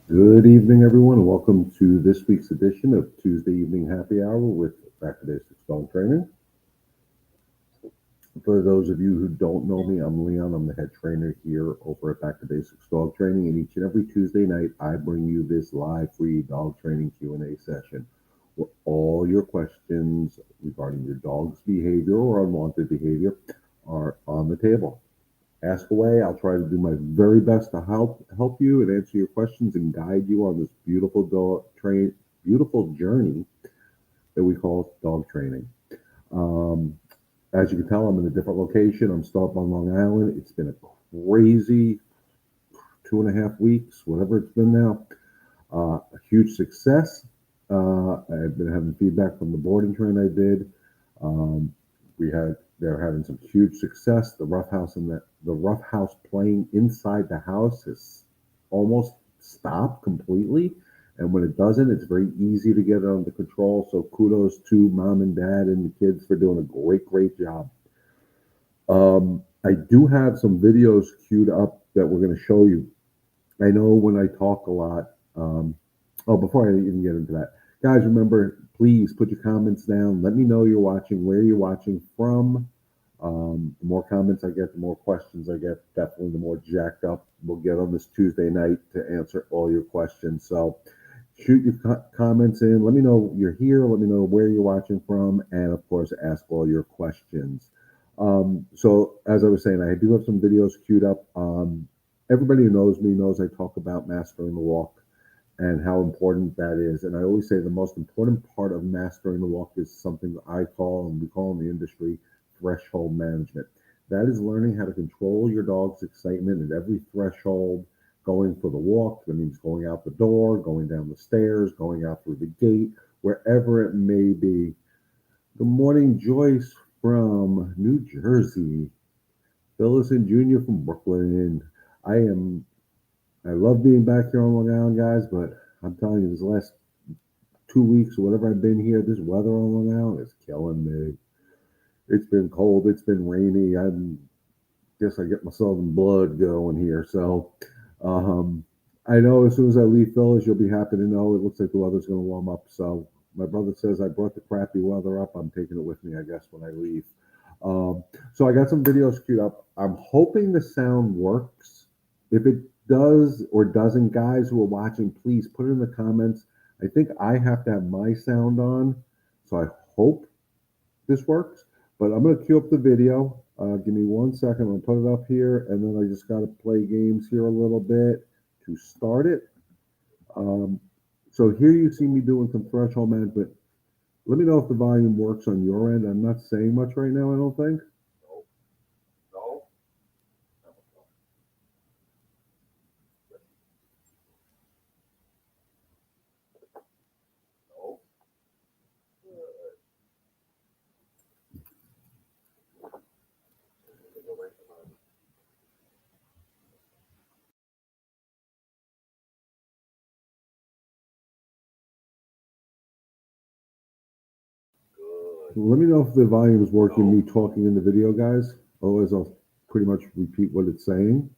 Good evening, everyone, and welcome to this week's edition of Tuesday Evening Happy Hour with Back to Basics Dog Training. For those of you who don't know me, I'm Leon. I'm the head trainer here over at Back to Basics Dog Training, and each and every Tuesday night, I bring you this live free dog training Q&A session where all your questions regarding your dog's behavior or unwanted behavior are on the table. Ask away. I'll try to do my very best to help you and answer your questions and guide you on this beautiful journey that we call dog training. Um, as you can tell, I'm in a different location. I'm still up on Long Island. It's been a crazy 2.5 weeks, whatever it's been now. A huge success. I've been having feedback from the boarding train I did. Um, they're having some huge success. The rough house playing inside the house has almost stopped completely. And when it doesn't, it's very easy to get it under control. So kudos to mom and dad and the kids for doing a great job. I do have some videos queued up that we're going to show you. I know when I talk a lot. Before I even get into that, guys, remember, please put your comments down. Let me know you're watching, where you're watching from. The more comments I get, the more questions I get. Definitely, the more jacked up we'll get on this Tuesday night to answer all your questions. So, shoot your comments in. Let me know you're here. Let me know where you're watching from, and of course, ask all your questions. So, as I was saying, I do have some videos queued up. Everybody who knows me knows I talk about mastering the walk and how important that is. And I always say the most important part of mastering the walk is something I call, and we call in the industry, threshold management. That is learning how to control your dog's excitement at every threshold, going for the walk. That means going out the door, going down the stairs, going out through the gate, wherever it may be. Good morning, Joyce from New Jersey. Phillison Jr. from Brooklyn. I am I love being back here on Long Island, guys, but I'm telling you, this last 2 weeks or whatever I've been here, this weather on Long Island is killing me. It's been cold, it's been rainy. I guess I get my southern blood going here. So um, I know as soon as I leave Phyllis, you'll be happy to know it looks like the weather's going to warm up. So my brother says I brought the crappy weather up. I'm taking it with me, I guess, when I leave. Um, so I got some videos queued up. I'm hoping the sound works. If it does or doesn't, guys who are watching, please put it in the comments. I think I have to have my sound on, so I hope this works. But I'm going to queue up the video. Give me 1 second. I'm going to put it up here, and then I just got to play games here a little bit to start it. Um, so here you see me doing some threshold management. Let me know if the volume works on your end. I'm not saying much right now, I don't think. Let me know if the volume is working, me talking in the video, guys. Otherwise, I'll pretty much repeat what it's saying.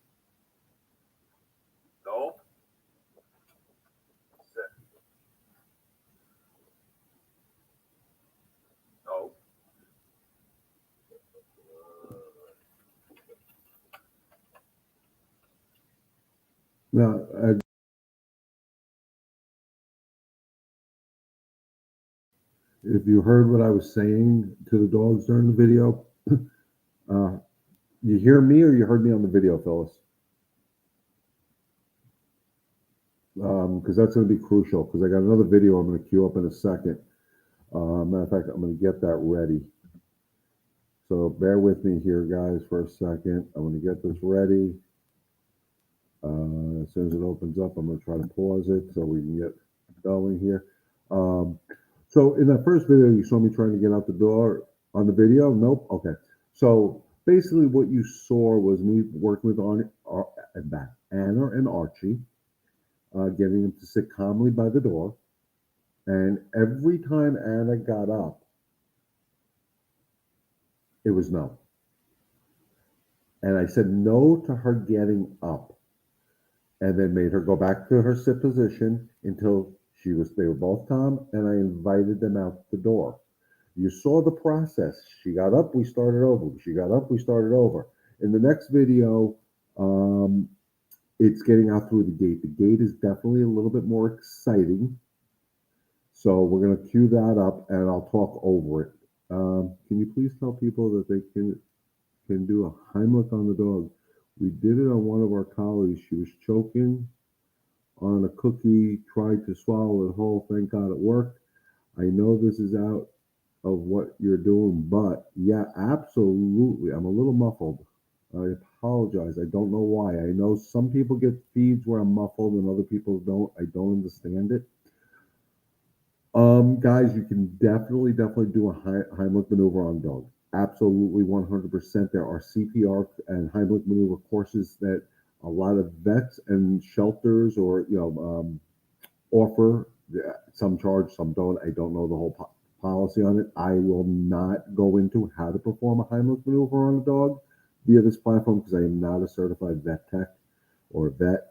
Now, if you heard what I was saying to the dogs during the video, uh, you hear me or you heard me on the video, Phyllis? Because that's going to be crucial. Because I got another video I'm going to queue up in a second. Matter of fact, I'm going to get that ready. So bear with me here, guys, for a second. I'm going to get this ready. As soon as it opens up, I'm going to try to pause it so we can get going here. Um, so in that first video, you saw me trying to get out the door on the video. Nope. Okay. So basically, what you saw was me working with Anna and Archie, getting them to sit calmly by the door. And every time Anna got up, it was no. And I said no to her getting up. and then made her go back to her sit position until they were both calm, and I invited them out the door. You saw the process. She got up, we started over. She got up, we started over. In the next video, um, it's getting out through the gate. The gate is definitely a little bit more exciting. So we're going to cue that up and I'll talk over it. Can you please tell people that they can do a Heimlich on the dog? We did it on one of our collies. She was choking on a cookie, tried to swallow it whole. Thank God it worked. I know this is out of what you're doing, but yeah, absolutely. I'm a little muffled. I apologize. I don't know why. I know some people get feeds where I'm muffled and other people don't. I don't understand it. Guys, you can definitely do a Heimlich maneuver on dog. Absolutely, 100%. There are CPR and Heimlich maneuver courses that a lot of vets and shelters or offer. Some charge, some don't. I don't know the whole policy on it. I will not go into how to perform a Heimlich maneuver on a dog via this platform because I am not a certified vet tech or a vet.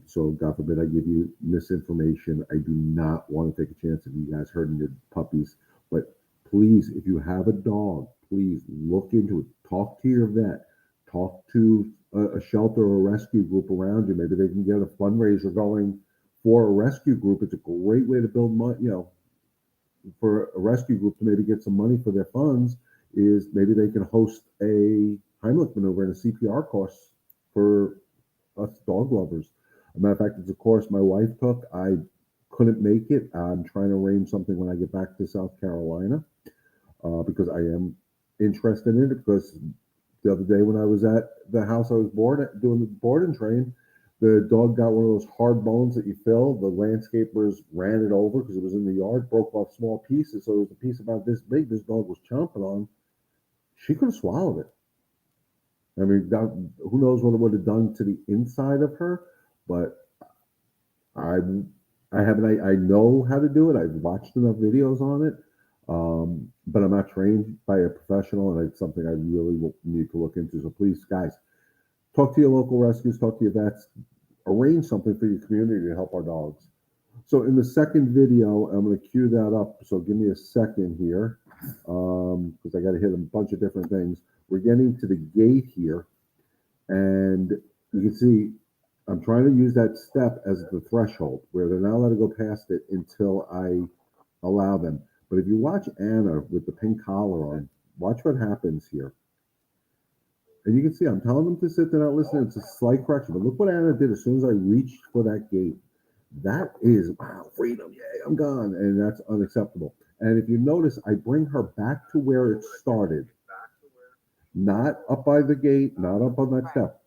So God forbid I give you misinformation. I do not want to take a chance of you guys hurting your puppies. But please, if you have a dog, please look into it. Talk to your vet. Talk to a shelter or a rescue group around you. Maybe they can get a fundraiser going for a rescue group. It's a great way to build money, for a rescue group to maybe get some money for their funds is maybe they can host a Heimlich maneuver and a CPR course for us dog lovers. As a matter of fact, it's a course my wife took. I couldn't make it. I'm trying to arrange something when I get back to South Carolina because I am interested in it. Because the other day when I was at the house I was born at doing the board and train, the dog got one of those hard bones that you fill. The landscapers ran it over because it was in the yard, broke off small pieces. So it was a piece about this big this dog was chomping on. She could have swallowed it. I mean, who knows what it would have done to the inside of her, but I I haven't. I know how to do it. I've watched enough videos on it, but I'm not trained by a professional, and it's something I really need to look into. So please, guys, talk to your local rescues, talk to your vets, arrange something for your community to help our dogs. So in the second video, I'm going to cue that up. So give me a second here, because I got to hit a bunch of different things. We're getting to the gate here, and you can see I'm trying to use that step as the threshold where they're not allowed to go past it until I allow them. But if you watch Anna with the pink collar on, watch what happens here. And you can see I'm telling them to sit, they're not listening. It's a slight correction. But look what Anna did as soon as I reached for that gate. That is, wow, freedom. Yay, I'm gone. And that's unacceptable. And if you notice, I bring her back to where it started. Not up by the gate, not up on that step.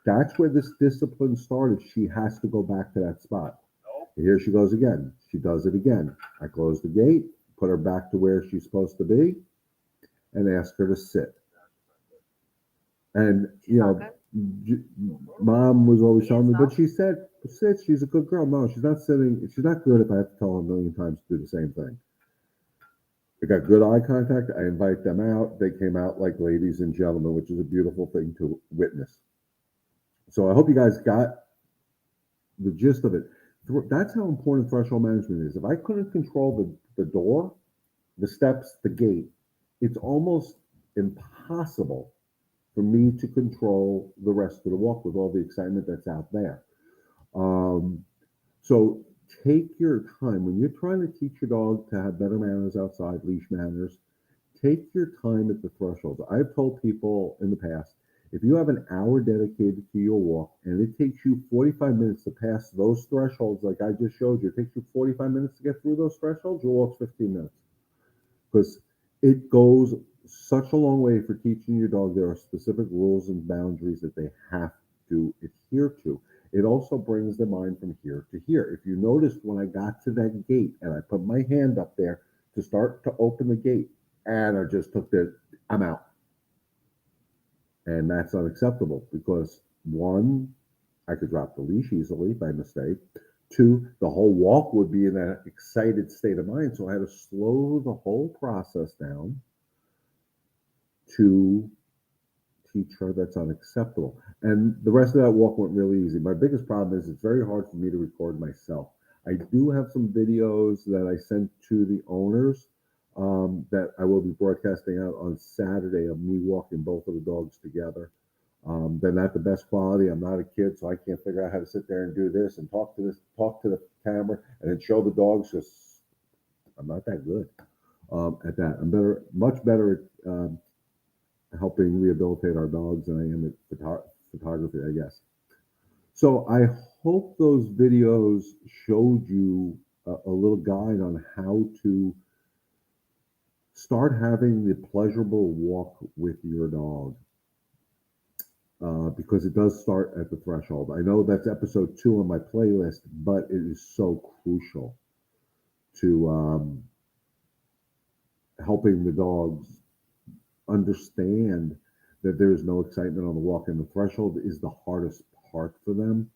That's where this discipline started. She has to go back to that spot. And here she goes again. She does it again. I close the gate, put her back to where she's supposed to be, and ask her to sit. And mom was always telling me, but she said, sit. She's a good girl. No, she's not sitting. She's not good if I have to tell her a million times to do the same thing. I got good eye contact. I invite them out. They came out like ladies and gentlemen, which is a beautiful thing to witness. So I hope you guys got the gist of it. That's how important threshold management is. If I couldn't control the door, the steps, the gate, it's almost impossible for me to control the rest of the walk with all the excitement that's out there. So take your time when you're trying to teach your dog to have better manners outside, leash manners. Take your time at the thresholds. I've told people in the past, if you have an hour dedicated to your walk and it takes you 45 minutes to pass those thresholds, like I just showed you, it takes you 45 minutes to get through those thresholds, your walk's 15 minutes. Because it goes such a long way for teaching your dog there are specific rules and boundaries that they have to adhere to. It also brings their mind from here to here. If you noticed when I got to that gate and I put my hand up there to start to open the gate, and I just took I'm out. And that's unacceptable because one, I could drop the leash easily by mistake. Two, the whole walk would be in that excited state of mind. So I had to slow the whole process down to teach her that's unacceptable. And the rest of that walk went really easy. My biggest problem is it's very hard for me to record myself. I do have some videos that I sent to the owners that I will be broadcasting out on Saturday of me walking both of the dogs together. They're not the best quality. I'm not a kid, so I can't figure out how to sit there and do this and talk to the camera, and then show the dogs. Because I'm not that good at that. I'm better, much better at helping rehabilitate our dogs than I am at photography, I guess. So I hope those videos showed you a little guide on how to start having the pleasurable walk with your dog. Because it does start at the threshold. I know that's episode 2 on my playlist, but it is so crucial to helping the dogs understand that there is no excitement on the walk, and the threshold is the hardest part for them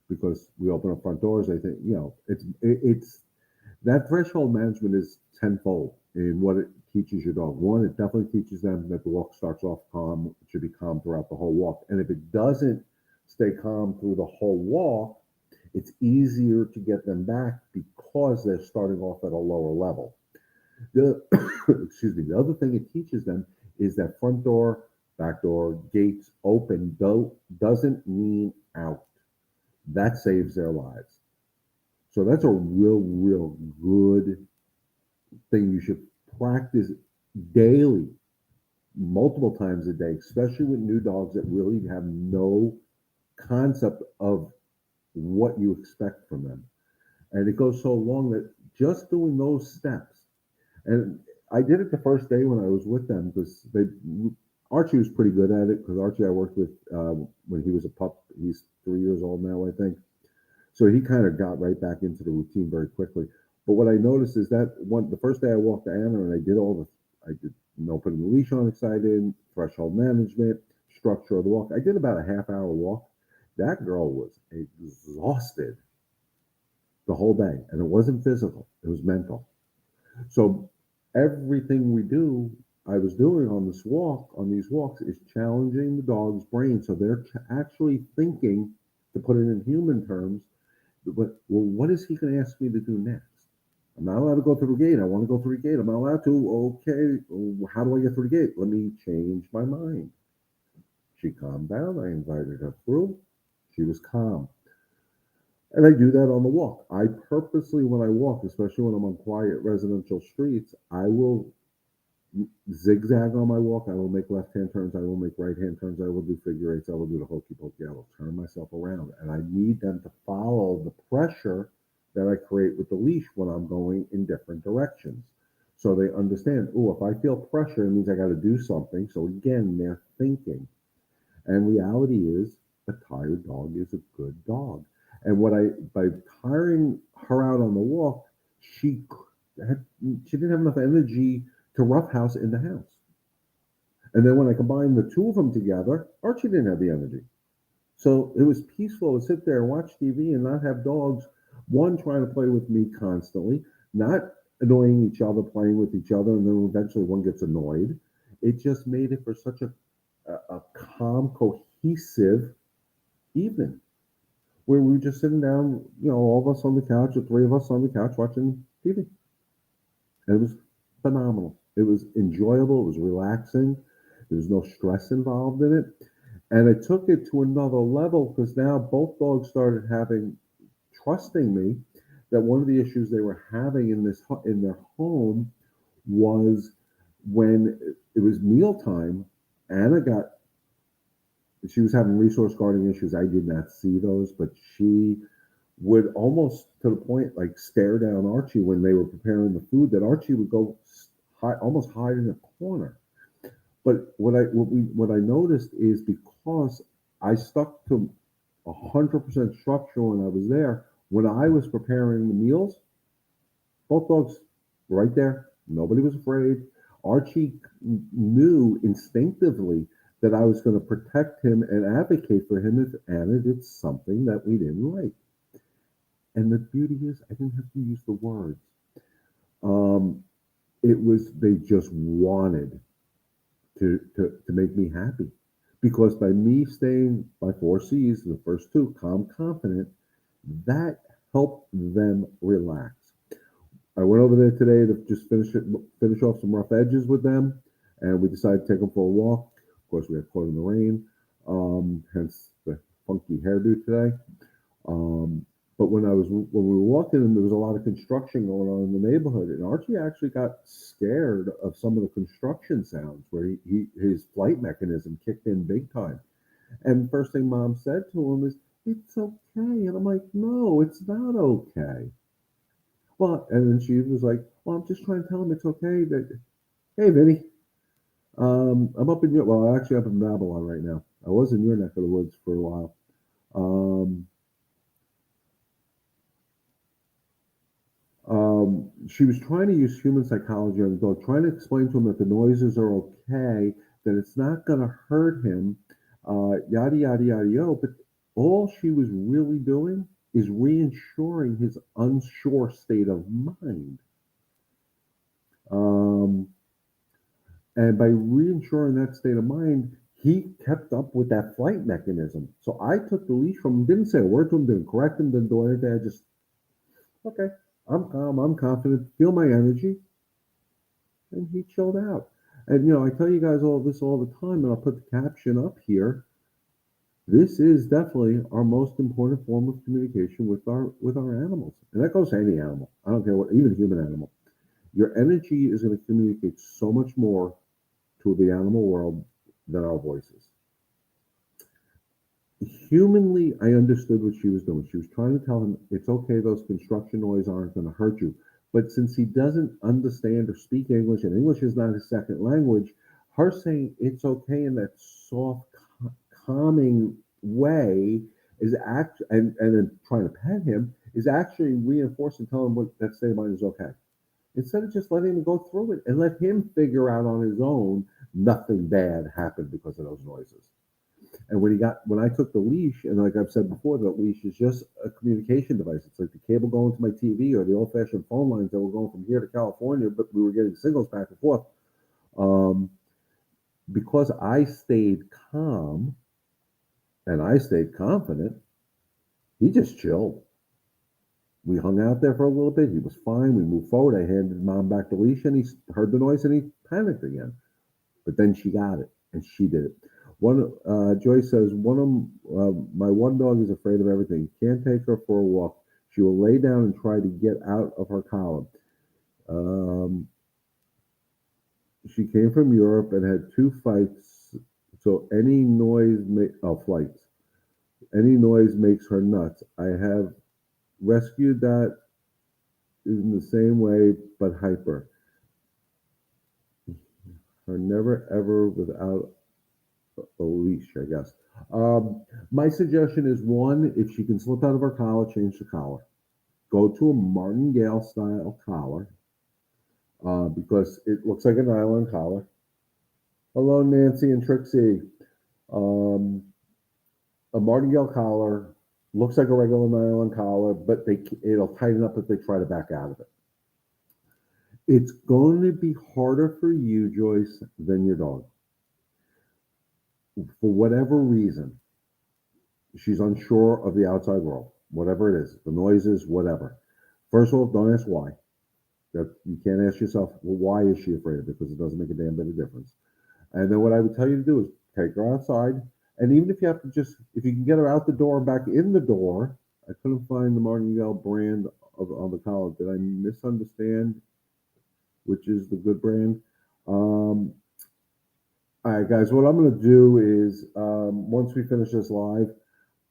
because we open up front doors. They think, it's that threshold management is tenfold in what it teaches your dog. One, it definitely teaches them that the walk starts off calm. It should be calm throughout the whole walk. And if it doesn't stay calm through the whole walk, it's easier to get them back because they're starting off at a lower level. Excuse me. The other thing it teaches them is that front door, back door, gates open doesn't mean out. That saves their lives. So that's a real good thing you should practice daily, multiple times a day, especially with new dogs that really have no concept of what you expect from them. And it goes so long that just doing those steps, and I did it the first day when I was with them because Archie was pretty good at it because Archie I worked with when he was a pup. He's 3 years old now, I think. So he kind of got right back into the routine very quickly. But what I noticed is that the first day I walked Anna and I did putting the leash on excited, threshold management, structure of the walk. I did about a half-hour walk. That girl was exhausted the whole day, and it wasn't physical; it was mental. So everything I was doing on these walks, is challenging the dog's brain, so they're actually thinking, to put it in human terms, but well, what is he going to ask me to do next? I'm not allowed to go through the gate. I want to go through the gate. I'm not allowed to. Okay, how do I get through the gate? Let me change my mind. She calmed down. I invited her through. She was calm. And I do that on the walk. I purposely, when I walk, especially when I'm on quiet residential streets, I will zigzag on my walk. I will make left-hand turns. I will make right-hand turns. I will do figure eights. I will do the hokey pokey. I will turn myself around. And I need them to follow the pressure that I create with the leash when I'm going in different directions. So they understand, oh, if I feel pressure, it means I got to do something. So again, they're thinking. And reality is, a tired dog is a good dog. And by tiring her out on the walk, she didn't have enough energy to roughhouse in the house. And then when I combined the two of them together, Archie didn't have the energy. So it was peaceful to sit there and watch TV and not have dogs, one, trying to play with me constantly, not annoying each other, playing with each other, and then eventually one gets annoyed. It just made it for such a calm, cohesive evening where we were just sitting down, all of us on the couch, the three of us on the couch watching TV. And it was phenomenal. It was enjoyable. It was relaxing. There was no stress involved in it. And it took it to another level because now both dogs started trusting me that one of the issues they were having in their home was when it was mealtime. She was having resource guarding issues. I did not see those, but she would almost to the point like stare down Archie when they were preparing the food, that Archie would go almost hide in a corner. But what I noticed is because I stuck to 100% structure when I was there, when I was preparing the meals, both dogs were right there. Nobody was afraid. Archie knew instinctively that I was going to protect him and advocate for him if Anna did something that we didn't like. And the beauty is, I didn't have to use the words. They just wanted to make me happy Because by me staying by four C's, the first two, calm, confident, that helped them relax. I went over there today to just finish off some rough edges with them, and we decided to take them for a walk. Of course, we got caught in the rain, hence the funky hairdo today. Um, but when we were walking, there was a lot of construction going on in the neighborhood, and Archie actually got scared of some of the construction sounds, where his flight mechanism kicked in big time. And first thing Mom said to him is, "It's okay," and I'm like, "No, it's not okay." Well, and then she was like, "Well, I'm just trying to tell him it's okay that, hey, Vinny, I'm up in your, well, actually up in Babylon right now. I was in your neck of the woods for a while. Um, she was trying to use human psychology on the dog, trying to explain to him that the noises are okay, that it's not going to hurt him, yada, yada, yada, yo. But all she was really doing is reinsuring his unsure state of mind. Um, And by reinsuring that state of mind, he kept up with that flight mechanism. So I took the leash from him, didn't say a word to him, didn't correct him, didn't do anything. I just, okay, I'm calm, I'm confident, feel my energy, and he chilled out. And I tell you guys all this all the time, and I'll put the caption up here. This is definitely our most important form of communication with our animals, and that goes to any animal. I don't care what, even human animal. Your energy is going to communicate so much more to the animal world than our voices. Humanly, I understood what she was doing. She was trying to tell him it's okay, those construction noise aren't going to hurt you. But since he doesn't understand or speak English, and English is not his second language, her saying it's okay in that soft, calming way is and then trying to pet him is actually reinforcing, telling him what that state of mind is okay. Instead of just letting him go through it and let him figure out on his own, nothing bad happened because of those noises. And when I took the leash, and like I've said before, the leash is just a communication device. It's like the cable going to my TV or the old-fashioned phone lines that were going from here to California, but we were getting signals back and forth. Um, because I stayed calm and I stayed confident, he just chilled. We hung out there for a little bit. He was fine. We moved forward. I handed Mom back the leash, and he heard the noise and he panicked again. But then she got it, and she did it. Joyce says my one dog is afraid of everything. Can't take her for a walk. She will lay down and try to get out of her collar. Um, she came from Europe and had two fights. So flights. Any noise makes her nuts. I have rescued that in the same way, but hyper. Her never ever without a leash, I guess. My suggestion is one, if she can slip out of her collar, change the collar. Go to a martingale style collar because it looks like a nylon collar. Hello, Nancy and Trixie. Um, a martingale collar looks like a regular nylon collar, but it'll tighten up if they try to back out of it. It's going to be harder for you, Joyce, than your dog. For whatever reason, she's unsure of the outside world, whatever it is, the noises, whatever. First of all, don't ask why. That you can't ask yourself, well, why is she afraid of it? Because it doesn't make a damn bit of difference. And then what I would tell you to do is take her outside, and even if you have to if you can get her out the door and back in the door, I couldn't find the Martingale brand on the collar. Did I misunderstand which is the good brand? All right, guys, what I'm going to do is once we finish this live,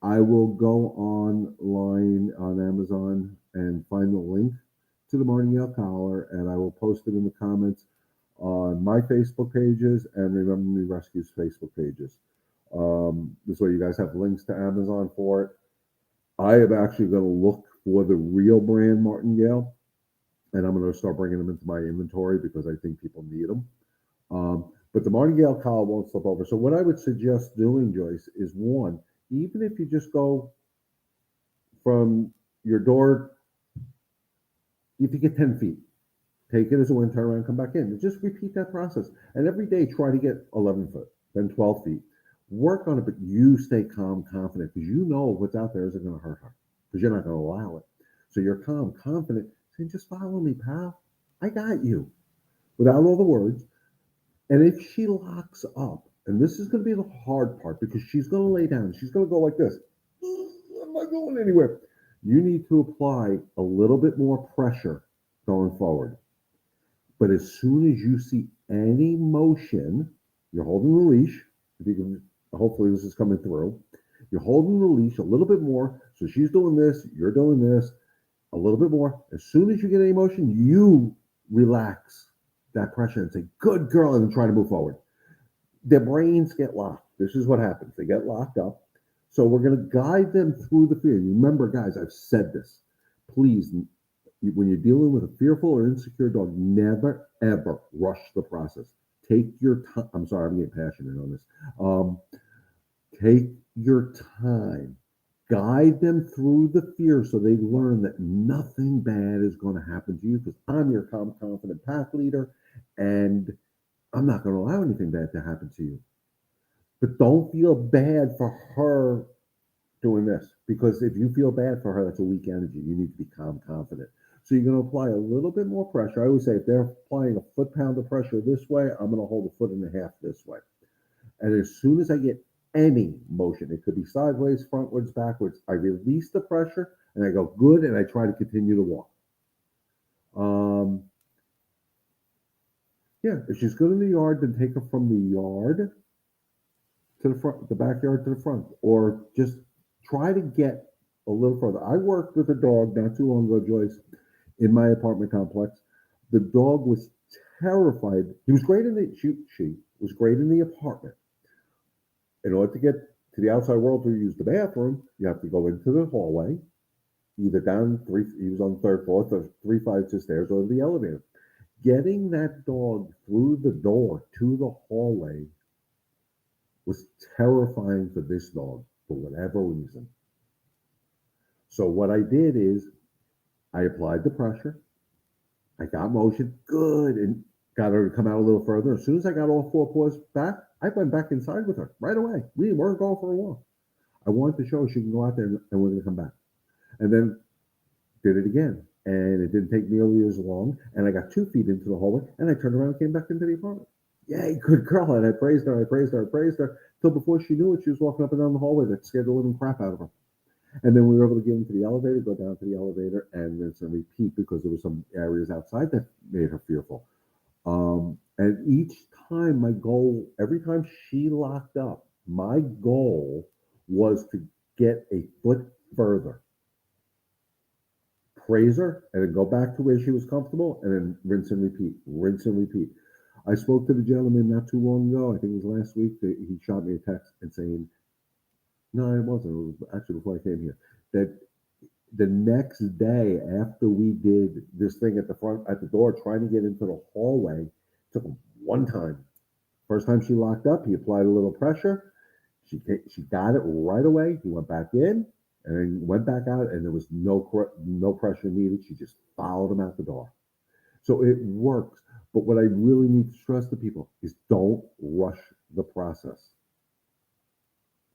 I will go online on Amazon and find the link to the Martingale collar, and I will post it in the comments on my Facebook pages and Remember Me Rescue's Facebook pages. This way, you guys have links to Amazon for it. I am actually going to look for the real brand Martingale, and I'm going to start bringing them into my inventory because I think people need them. But the Martingale collar won't slip over. So what I would suggest doing, Joyce, is one, even if you just go from your door, if you get 10 feet, take it as a wind, turn around, come back in. And just repeat that process. And every day try to get 11 foot, then 12 feet. Work on it, but you stay calm, confident, because you know what's out there isn't going to hurt her, because you're not going to allow it. So you're calm, confident, saying, just follow me, pal. I got you, without all the words. And if she locks up, and this is going to be the hard part, because she's going to lay down, she's going to go like this. I'm not going anywhere. You need to apply a little bit more pressure going forward. But as soon as you see any motion, you're holding the leash. If you can, hopefully this is coming through. You're holding the leash a little bit more. So she's doing this, you're doing this, a little bit more. As soon as you get any motion, you relax that pressure and say, good girl, and try to move forward. Their brains get locked. This is what happens. They get locked up. So we're going to guide them through the fear. Remember, guys, I've said this. Please, when you're dealing with a fearful or insecure dog, never ever rush the process. Take your time. I'm sorry, I'm getting passionate on this. Take your time. Guide them through the fear so they learn that nothing bad is going to happen to you because I'm your calm, confident pack leader and I'm not going to allow anything bad to happen to you. But don't feel bad for her doing this because if you feel bad for her, that's a weak energy. You need to be calm, confident. So you're going to apply a little bit more pressure. I always say if they're applying a foot-pound of pressure this way, I'm going to hold a foot and a half this way. And as soon as I get any motion, it could be sideways, frontwards, backwards, I release the pressure and I go good and I try to continue to walk. Um, yeah, if she's good in the yard, then take her from the yard to the front, the backyard to the front, or just try to get a little further. I worked with a dog not too long ago, Joyce, in my apartment complex. The dog was terrified. He was great in the she was great in the apartment. In order to get to the outside world to use the bathroom, you have to go into the hallway, either down three. He was on the third floor, so 3 flights of stairs, or the elevator. Getting that dog through the door to the hallway was terrifying for this dog for whatever reason. So what I did is I applied the pressure. I got motion, good, and got her to come out a little further. As soon as I got all 4 paws back, I went back inside with her right away. We weren't going for a walk. I wanted to show her she can go out there and we're going to come back. And then did it again. And it didn't take nearly as long. And I got 2 feet into the hallway and I turned around and came back into the apartment. Yay, good girl. And I praised her, I praised her, I praised her. Till before she knew it, she was walking up and down the hallway. That scared the living crap out of her. And then we were able to get into the elevator, go down to the elevator, and then some repeat because there were some areas outside that made her fearful. And each time, my goal, every time she locked up, my goal was to get a foot further, praise her, and then go back to where she was comfortable, and then rinse and repeat, rinse and repeat. I spoke to the gentleman not too long ago. I think it was last week. That he shot me a text and saying, "No, it wasn't. It was actually before I came here." That the next day after we did this thing at the front at the door, trying to get into the hallway, took him one time. First time she locked up, he applied a little pressure. She got it right away. He went back in and then went back out, and there was no pressure needed. She just followed him out the door. So it works. But what I really need to stress to people is don't rush the process.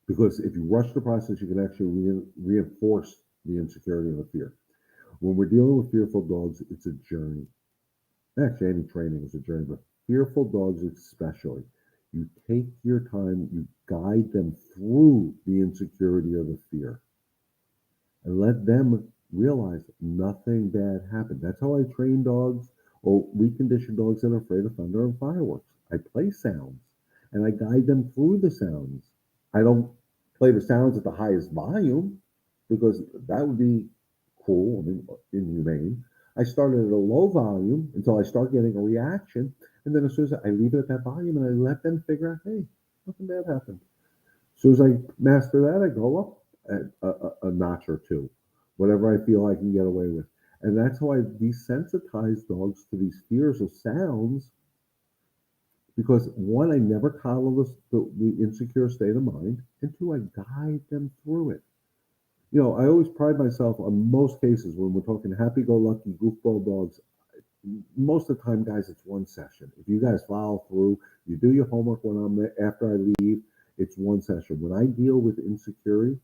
Because if you rush the process, you can actually reinforce the insecurity and the fear. When we're dealing with fearful dogs, it's a journey. Actually, any training is a journey, but fearful dogs especially. You take your time, you guide them through the insecurity or the fear, and let them realize nothing bad happened. That's how I train dogs or recondition dogs that are afraid of thunder and fireworks. I play sounds and I guide them through the sounds. I don't play the sounds at the highest volume because that would be cruel and inhumane. I started at a low volume until I start getting a reaction. And then as soon as I leave it at that volume and I let them figure out, hey, nothing bad happened. As soon as I master that, I go up a notch or two, whatever I feel I can get away with. And that's how I desensitize dogs to these fears of sounds because one, I never coddle the insecure state of mind, and two, I guide them through it. You know, I always pride myself on most cases when we're talking happy-go-lucky goofball dogs. Most of the time, guys, it's one session. If you guys follow through, you do your homework when I'm there after I leave, It's one session. When I deal with insecurity,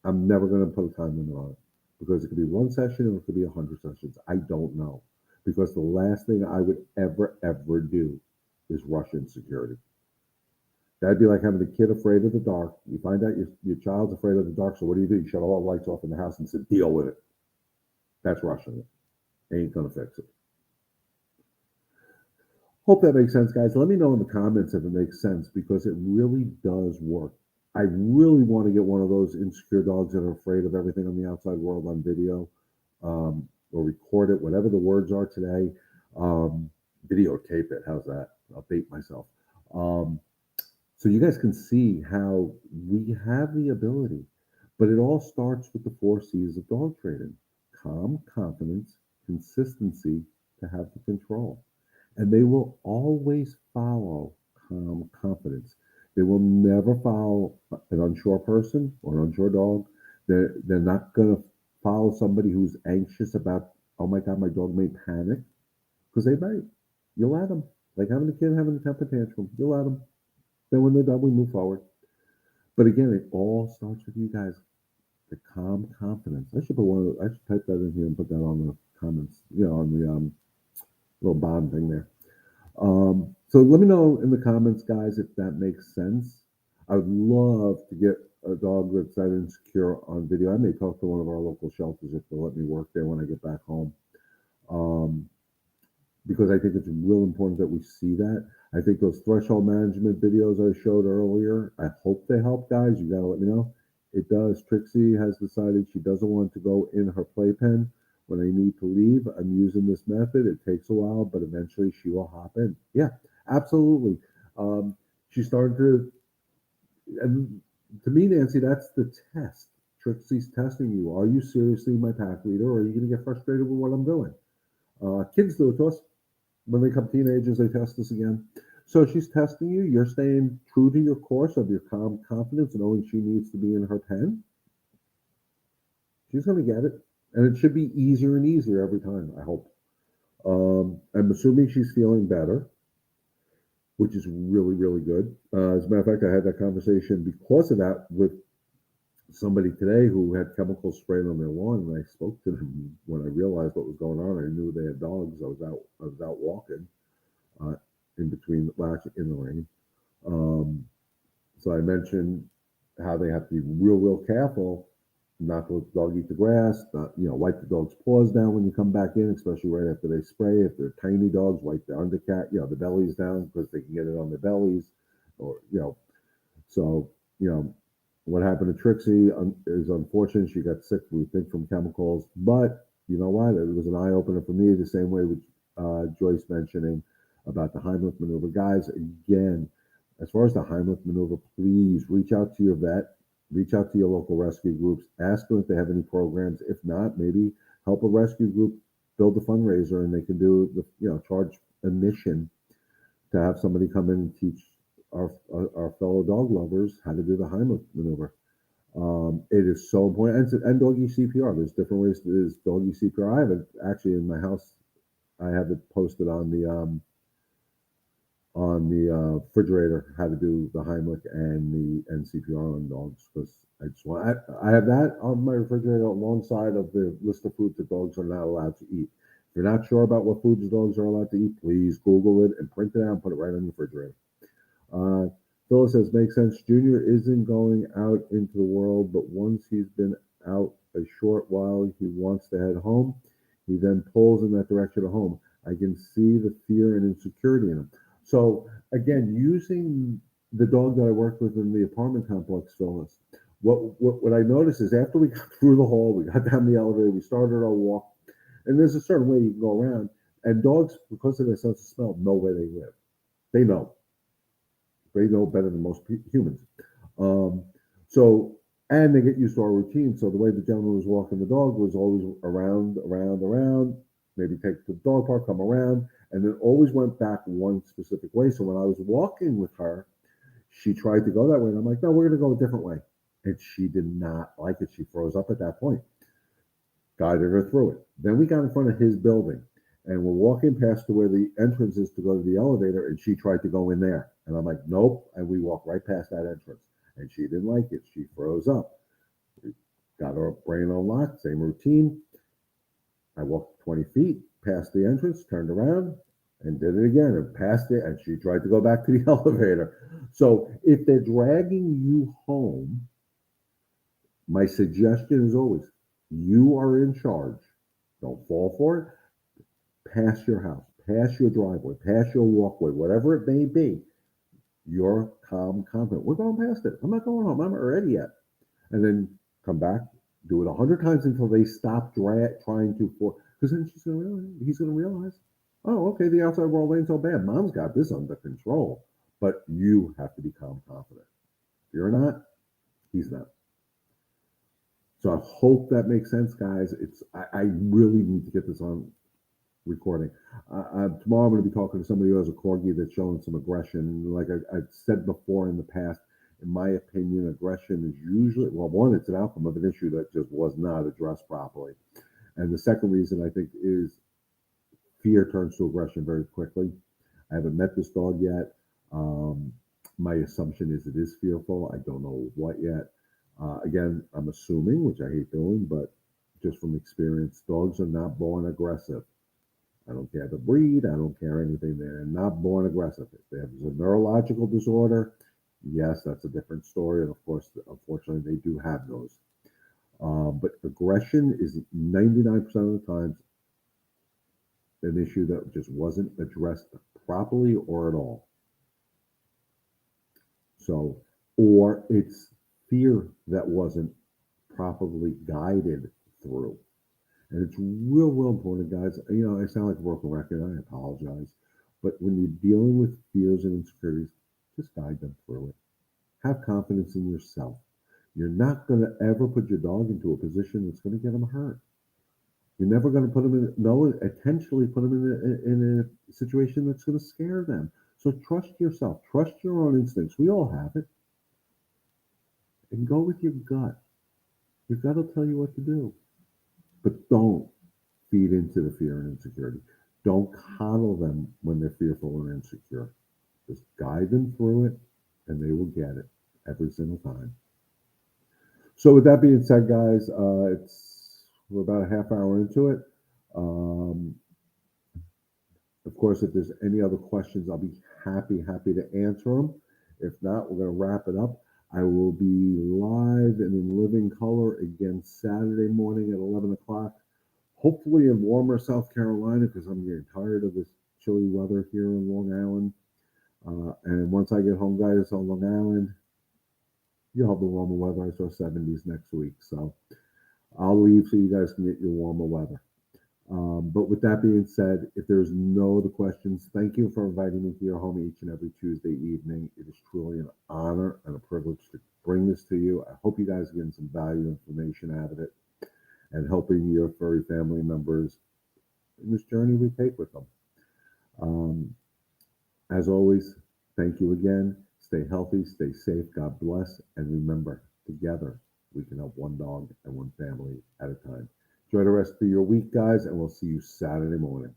I'm never going to put a time limit on it because it could be one session or it could be 100 sessions. I don't know because the last thing I would ever do is rush insecurity. That'd be like having a kid afraid of the dark. You find out your child's afraid of the dark, so what do? You shut all the lights off in the house and say, deal with it. That's rushing it. Ain't going to fix it. Hope that makes sense, guys. Let me know in the comments if it makes sense because it really does work. I really want to get one of those insecure dogs that are afraid of everything on the outside world on video, or record it, whatever the words are today. Videotape it. How's that? I'll bait myself. So you guys can see how we have the ability, but it all starts with the 4 C's of dog training: calm, confidence, consistency to have the control. And they will always follow calm confidence. They will never follow an unsure person or an unsure dog. They're not going to follow somebody who's anxious about, oh my God, my dog may panic, because they might. You'll let them. Like having a kid having a temper tantrum. You'll let them. Then when they're done, we move forward. But again, it all starts with you guys. The calm confidence. I should type that in here and put that on the comments. On the little bond thing there. So let me know in the comments, guys, if that makes sense. I would love to get a dog that's that insecure on video. I may talk to one of our local shelters if they'll let me work there when I get back home. Because I think it's real important that we see that. I think those threshold management videos I showed earlier, I hope they help, guys. You got to let me know. It does. Trixie has decided she doesn't want to go in her playpen when I need to leave. I'm using this method. It takes a while, but eventually she will hop in. Yeah, absolutely. She started to, and to me, Nancy, that's the test. Trixie's testing you. Are you seriously my pack leader, or are you going to get frustrated with what I'm doing? Kids do it to us. When they become teenagers, they test us again. So she's testing you. You're staying true to your course of your calm confidence, knowing she needs to be in her pen. She's going to get it. And it should be easier and easier every time, I hope. I'm assuming she's feeling better, which is really, really good. As a matter of fact, I had that conversation because of that with somebody today who had chemicals sprayed on their lawn, and I spoke to them when I realized what was going on. I knew they had dogs. I was out walking in between in the rain. So I mentioned how they have to be real careful not to let the dog eat the grass, not, wipe the dog's paws down when you come back in, especially right after they spray. If they're tiny dogs, wipe the undercat, the bellies down because they can get it on their bellies, or, so, what happened to Trixie is unfortunate. She got sick, we think, from chemicals, but you know what? It was an eye opener for me, the same way with Joyce mentioning about the Heimlich maneuver. Guys, again, as far as the Heimlich maneuver, please reach out to your vet. Reach out to your local rescue groups. Ask them if they have any programs. If not, maybe help a rescue group build a fundraiser, and they can do charge admission to have somebody come in and teach our fellow dog lovers how to do the Heimlich maneuver. It is so important. And doggy CPR. There's different ways to do doggy CPR. I have it actually in my house. I have it posted on the refrigerator how to do the Heimlich and the CPR on dogs, because I have that on my refrigerator alongside of the list of foods that dogs are not allowed to eat. If you're not sure about what foods dogs are allowed to eat, please Google it and print it out and put it right on your refrigerator. Phyllis says, makes sense. Junior isn't going out into the world, but once he's been out a short while, he wants to head home. He then pulls in that direction of home. I can see the fear and insecurity in him. So again, using the dog that I worked with in the apartment complex, Phyllis, what I noticed is after we got through the hall, we got down the elevator, we started our walk, and there's a certain way you can go around. And dogs, because of their sense of smell, know where they live. They know. They know better than most humans. And they get used to our routine. So the way the gentleman was walking the dog was always around, maybe take the dog park, come around, and then always went back one specific way. So when I was walking with her, she tried to go that way. And I'm like, no, we're going to go a different way. And she did not like it. She froze up at that point. Guided her through it. Then we got in front of his building. And we're walking past to where the entrance is to go to the elevator, and she tried to go in there. And I'm like, nope. And we walked right past that entrance. And she didn't like it. She froze up. We got her brain on lock, same routine. I walked 20 feet past the entrance, turned around, and did it again, and passed it. And she tried to go back to the elevator. So if they're dragging you home, my suggestion is always you are in charge. Don't fall for it. Pass your house, pass your driveway, pass your walkway, whatever it may be. You're calm, confident. We're going past it. I'm not going home. I'm not ready yet. And then come back, do it 100 times until they stop trying to force. Because then he's going to realize, oh, okay, the outside world ain't so bad. Mom's got this under control. But you have to be calm, confident. If you're not, he's not. So I hope that makes sense, guys. I really need to get this on recording. Tomorrow I'm going to be talking to somebody who has a corgi that's showing some aggression. Like I've said before in the past, in my opinion, aggression is usually, well, one, it's an outcome of an issue that just was not addressed properly. And the second reason I think is fear turns to aggression very quickly. I haven't met this dog yet. My assumption is it is fearful. I don't know what yet. Again, I'm assuming, which I hate doing, but just from experience, dogs are not born aggressive. I don't care the breed. I don't care anything. They're not born aggressive. If there's a neurological disorder, yes, that's a different story. And of course, unfortunately, they do have those. But aggression is 99% of the times an issue that just wasn't addressed properly or at all. So, or it's fear that wasn't properly guided through. And it's real important, guys. I sound like a broken record. I apologize. But when you're dealing with fears and insecurities, just guide them through it. Have confidence in yourself. You're not going to ever put your dog into a position that's going to get them hurt. You're never going to put them intentionally put them in a situation that's going to scare them. So trust yourself. Trust your own instincts. We all have it. And go with your gut. Your gut will tell you what to do. But don't feed into the fear and insecurity. Don't coddle them when they're fearful and insecure. Just guide them through it, and they will get it every single time. So, with that being said, guys, we're about a half hour into it. Of course, if there's any other questions, I'll be happy to answer them. If not, we're going to wrap it up. I will be live and in living color again Saturday morning at 11 o'clock. Hopefully in warmer South Carolina, because I'm getting tired of this chilly weather here in Long Island. And once I get home, guys, on Long Island, you'll have the warmer weather. I saw 70s next week. So I'll leave so you guys can get your warmer weather. But with that being said, if there's no other questions, thank you for inviting me to your home each and every Tuesday evening. It is truly an honor and a privilege to bring this to you. I hope you guys are getting some value information out of it and helping your furry family members in this journey we take with them. As always, thank you again. Stay healthy, stay safe, God bless, and remember, together we can help one dog and one family at a time. Enjoy the rest of your week, guys, and we'll see you Saturday morning.